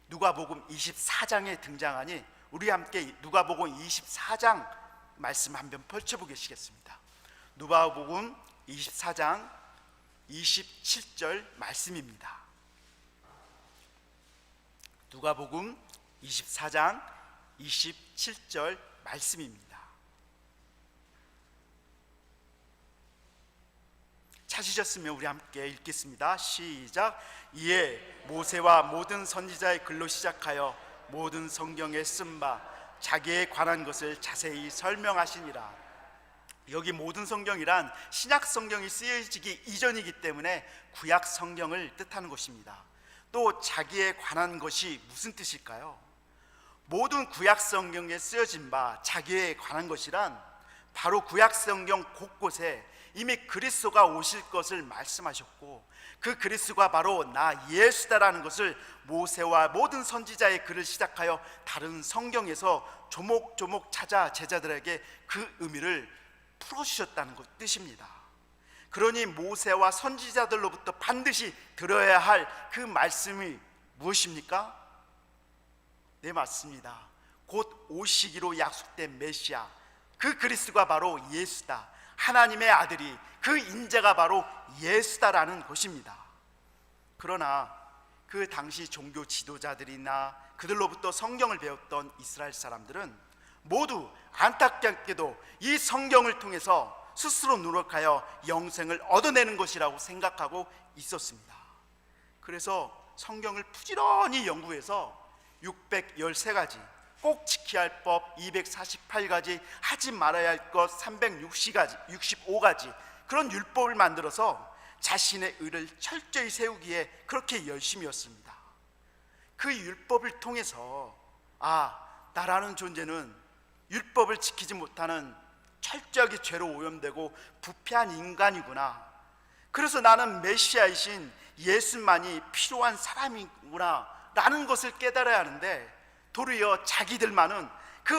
누가복음 24장에 등장하니 우리 함께 누가복음 24장 말씀 한번 펼쳐보시겠습니다. 누가복음 24장 27절 말씀입니다. 누가복음 24장 27절 말씀입니다. 찾으셨으면 우리 함께 읽겠습니다. 시작. 이에 모세와 모든 선지자의 글로 시작하여 모든 성경에 쓴 바 자기에 관한 것을 자세히 설명하시니라. 여기 모든 성경이란 신약 성경이 쓰여지기 이전이기 때문에 구약 성경을 뜻하는 것입니다. 또 자기에 관한 것이 무슨 뜻일까요? 모든 구약 성경에 쓰여진 바 자기에 관한 것이란 바로 구약 성경 곳곳에 이미 그리스도가 오실 것을 말씀하셨고, 그 그리스도가 바로 나 예수다라는 것을 모세와 모든 선지자의 글을 시작하여 다른 성경에서 조목조목 찾아 제자들에게 그 의미를 풀어주셨다는 뜻입니다. 그러니 모세와 선지자들로부터 반드시 들어야 할 그 말씀이 무엇입니까? 네, 맞습니다. 곧 오시기로 약속된 메시아, 그 그리스도가 바로 예수다, 하나님의 아들이, 그 인자가 바로 예수다라는 것입니다. 그러나 그 당시 종교 지도자들이나 그들로부터 성경을 배웠던 이스라엘 사람들은 모두 안타깝게도 이 성경을 통해서 스스로 노력하여 영생을 얻어내는 것이라고 생각하고 있었습니다. 그래서 성경을 부지런히 연구해서 613가지, 꼭 지켜야 할 법 248가지, 하지 말아야 할 것 365가지 그런 율법을 만들어서 자신의 의를 철저히 세우기에 그렇게 열심이었습니다. 그 율법을 통해서 나라는 존재는 율법을 지키지 못하는 철저하게 죄로 오염되고 부패한 인간이구나, 그래서 나는 메시아이신 예수만이 필요한 사람이구나 라는 것을 깨달아야 하는데, 도리어 자기들만은 그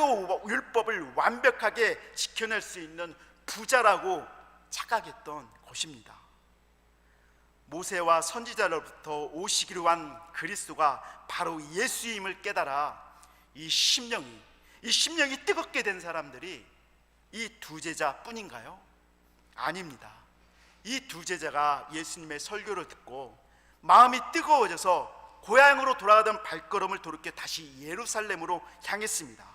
율법을 완벽하게 지켜낼 수 있는 부자라고 착각했던 것입니다. 모세와 선지자로부터 오시기로 한 그리스도가 바로 예수임을 깨달아 이 심령이 뜨겁게 된 사람들이 이 두 제자뿐인가요? 아닙니다. 이 두 제자가 예수님의 설교를 듣고 마음이 뜨거워져서 고향으로 돌아가던 발걸음을 돌이켜 다시 예루살렘으로 향했습니다.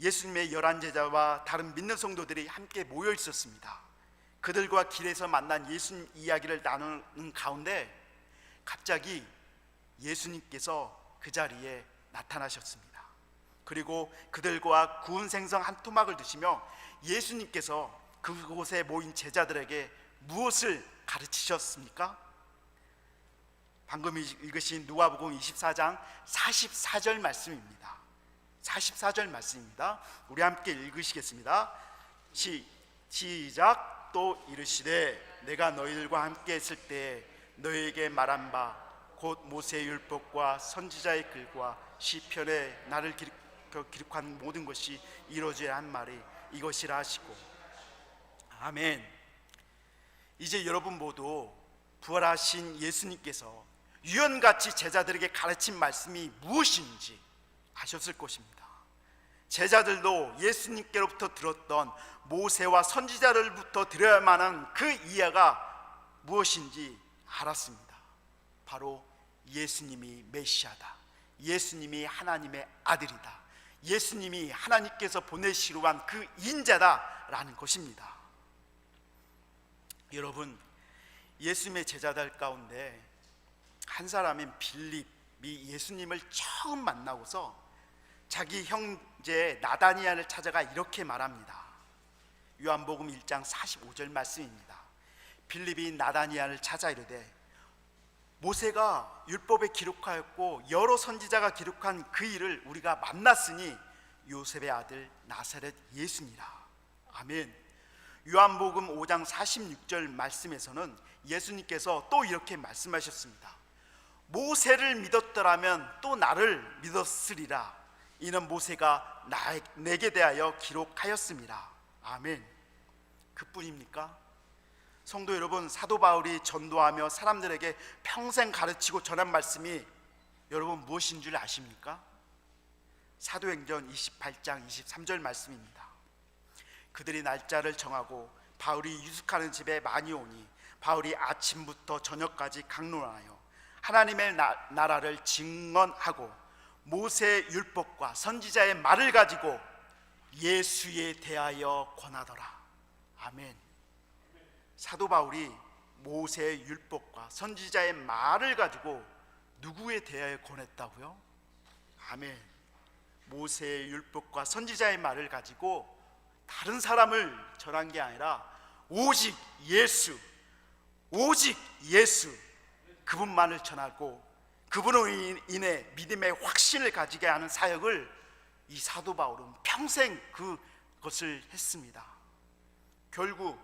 예수님의 11제자와 다른 믿는 성도들이 함께 모여 있었습니다. 그들과 길에서 만난 예수님 이야기를 나누는 가운데 갑자기 예수님께서 그 자리에 나타나셨습니다. 그리고 그들과 구운 생선 한 토막을 드시며 예수님께서 그곳에 모인 제자들에게 무엇을 가르치셨습니까? 방금 읽으신 누가복음 24장 44절 말씀입니다. 44절 말씀입니다. 우리 함께 읽으시겠습니다. 시작. 또 이르시되 내가 너희들과 함께 있을 때 너희에게 말한 바 곧 모세의 율법과 선지자의 글과 시편에 나를 기록한 모든 것이 이루어져야 한 말이 이것이라 하시고. 아멘. 이제 여러분 모두 부활하신 예수님께서 유언같이 제자들에게 가르친 말씀이 무엇인지 아셨을 것입니다. 제자들도 예수님께로부터 들었던 모세와 선지자들부터 들어야만 하는 그 이해가 무엇인지 알았습니다. 바로 예수님이 메시아다, 예수님이 하나님의 아들이다, 예수님이 하나님께서 보내시기로 한 그 인자다라는 것입니다. 여러분, 예수님의 제자들 가운데 한 사람인 빌립이 예수님을 처음 만나고서 자기 형제 나다니엘을 찾아가 이렇게 말합니다. 요한복음 1장 45절 말씀입니다. 빌립이 나다니엘을 찾아 이르되 모세가 율법에 기록하였고 여러 선지자가 기록한 그 일을 우리가 만났으니 요셉의 아들 나사렛 예수니라. 아멘. 요한복음 5장 46절 말씀에서는 예수님께서 또 이렇게 말씀하셨습니다. 모세를 믿었더라면 또 나를 믿었으리라. 이는 모세가 내게 대하여 기록하였습니다. 아멘. 그뿐입니까? 성도 여러분, 사도 바울이 전도하며 사람들에게 평생 가르치고 전한 말씀이 여러분 무엇인 줄 아십니까? 사도행전 28장 23절 말씀입니다. 그들이 날짜를 정하고 바울이 유숙하는 집에 많이 오니 바울이 아침부터 저녁까지 강론하여 하나님의 나라를 증언하고 모세의 율법과 선지자의 말을 가지고 예수에 대하여 권하더라. 아멘. 사도 바울이 모세의 율법과 선지자의 말을 가지고 누구에 대하여 권했다고요? 아멘. 모세의 율법과 선지자의 말을 가지고 다른 사람을 전한 게 아니라 오직 예수, 오직 예수, 그분만을 전하고 그분으로 인해 믿음의 확신을 가지게 하는 사역을 이 사도 바울은 평생 그것을 했습니다. 결국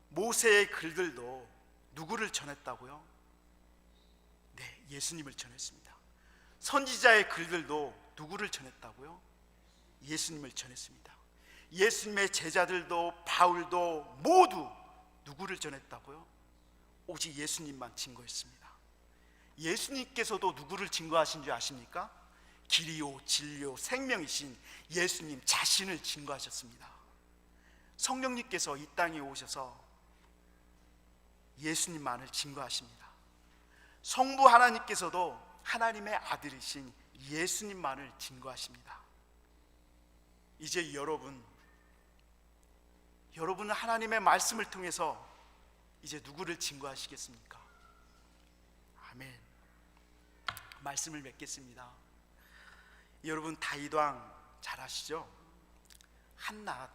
모세의 글들도 누구를 전했다고요? 네, 예수님을 전했습니다. 선지자의 글들도 누구를 전했다고요? 예수님을 전했습니다. 예수님의 제자들도 바울도 모두 누구를 전했다고요? 오직 예수님만 증거했습니다. 예수님께서도 누구를 증거하신 줄 아십니까? 길이요 진리요 생명이신 예수님 자신을 증거하셨습니다. 성령님께서 이 땅에 오셔서 예수님만을 증거하십니다. 성부 하나님께서도 하나님의 아들이신 예수님만을 증거하십니다. 이제 여러분은 하나님의 말씀을 통해서 이제 누구를 증거하시겠습니까? 아멘. 말씀을 맺겠습니다. 여러분 다윗왕 잘 아시죠? 한낱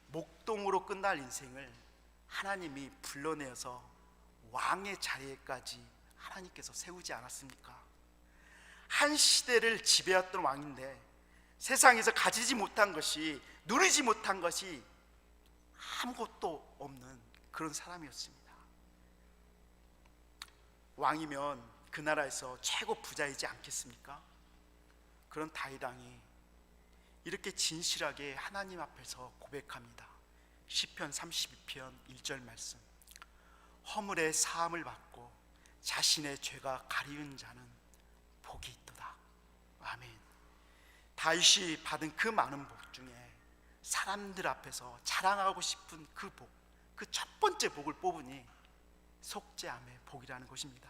목동으로 끝날 인생을 하나님이 불러내어서 왕의 자리에까지 하나님께서 세우지 않았습니까? 한 시대를 지배했던 왕인데 세상에서 가지지 못한 것이, 누리지 못한 것이 아무것도 없는 그런 사람이었습니다. 왕이면 그 나라에서 최고 부자이지 않겠습니까? 그런 다윗 왕이 이렇게 진실하게 하나님 앞에서 고백합니다. 시편 32편 1절 말씀. 허물의 사함을 받고 자신의 죄가 가리운 자는 복이 있도다. 아멘. 다윗이 받은 그 많은 복 중에 사람들 앞에서 자랑하고 싶은 그 복, 그 첫 번째 복을 뽑으니 속죄함의 복이라는 것입니다.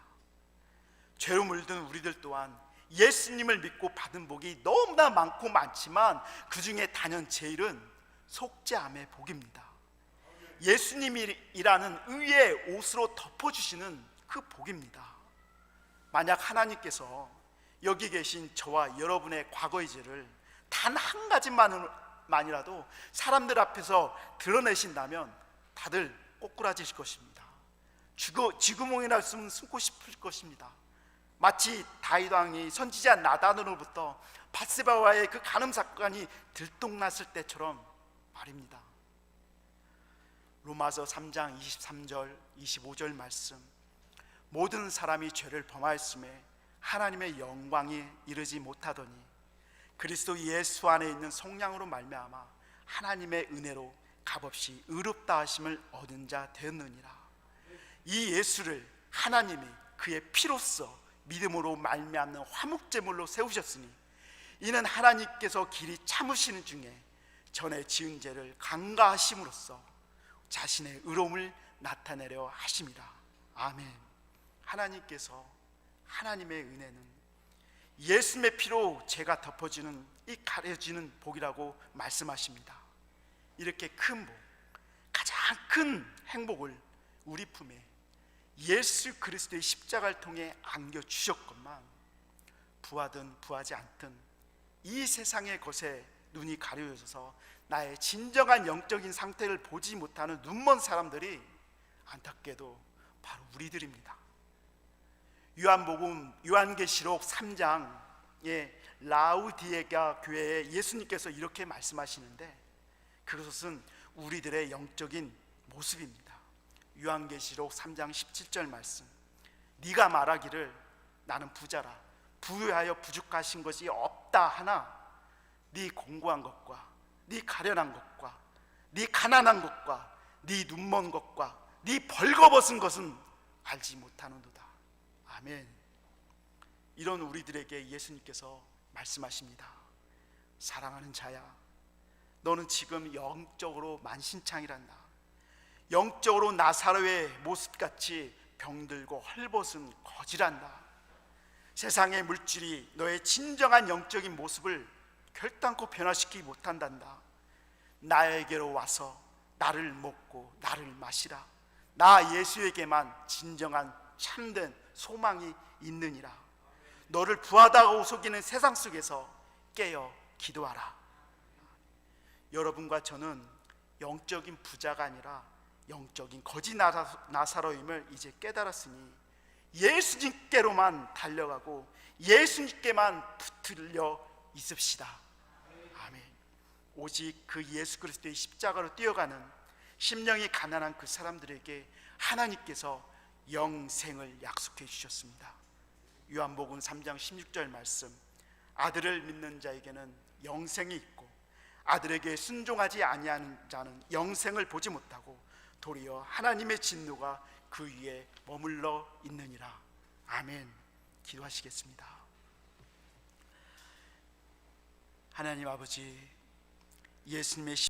죄로 물든 우리들 또한 예수님을 믿고 받은 복이 너무나 많고 많지만 그 중에 단연 제일은 속죄함의 복입니다. 예수님이라는 의의 옷으로 덮어주시는 그 복입니다. 만약 하나님께서 여기 계신 저와 여러분의 과거의 죄를 단 한 가지만이라도 사람들 앞에서 드러내신다면 다들 꼬꾸라질 것입니다. 쥐구멍이나 숨은 숨고 싶을 것입니다. 마치 다윗 왕이 선지자 나단으로부터 밧세바와의 그 간음 사건이 들통났을 때처럼 말입니다. 로마서 3장 23절 25절 말씀. 모든 사람이 죄를 범하였음에 하나님의 영광이 이르지 못하더니 그리스도 예수 안에 있는 성령으로 말미암아 하나님의 은혜로 값없이 의롭다 하심을 얻은 자 되었느니라. 이 예수를 하나님이 그의 피로써 믿음으로 말미암는 화목제물로 세우셨으니 이는 하나님께서 길이 참으시는 중에 전에 지은 죄를 간과하심으로써 자신의 의로움을 나타내려 하심이라. 아멘. 하나님께서, 하나님의 은혜는 예수님의 피로 죄가 덮어지는 이 가려지는 복이라고 말씀하십니다. 이렇게 큰 복, 가장 큰 행복을 우리 품에 예수 그리스도의 십자가를 통해 안겨주셨건만 부하든 부하지 않든 이 세상의 것에 눈이 가려져서 나의 진정한 영적인 상태를 보지 못하는 눈먼 사람들이 안타깝게도 바로 우리들입니다. 요한계시록 3장에 라우디게아 교회에 예수님께서 이렇게 말씀하시는데 그것은 우리들의 영적인 모습입니다. 요한계시록 3장 17절 말씀. 네가 말하기를 나는 부자라 부유하여 부족하신 것이 없다 하나 네 공고한 것과 네 가련한 것과 네 가난한 것과 네 눈먼 것과 네 벌거벗은 것은 알지 못하는도다. 아멘. 이런 우리들에게 예수님께서 말씀하십니다. 사랑하는 자야, 너는 지금 영적으로 만신창이란다. 영적으로 나사로의 모습같이 병들고 헐벗은 거지란다. 세상의 물질이 너의 진정한 영적인 모습을 결단코 변화시키지 못한단다. 나에게로 와서 나를 먹고 나를 마시라. 나 예수에게만 진정한 참된 소망이 있느니라. 너를 부하다고 속이는 세상 속에서 깨어 기도하라. 여러분과 저는 영적인 부자가 아니라 영적인 거지 나사로임을 이제 깨달았으니 예수님께로만 달려가고 예수님께만 붙들려 있읍시다. 아멘. 오직 그 예수 그리스도의 십자가로 뛰어가는 심령이 가난한 그 사람들에게 하나님께서 영생을 약속해 주셨습니다. 요한복음 3장 16절 말씀, 아들을 믿는 자에게는 영생이 있고 아들에게 순종하지 아니하는 자는 영생을 보지 못하고 도리어 하나님의 진노가 그 위에 머물러 있느니라. 아멘. 기도하시겠습니다. 하나님 아버지, 예수님의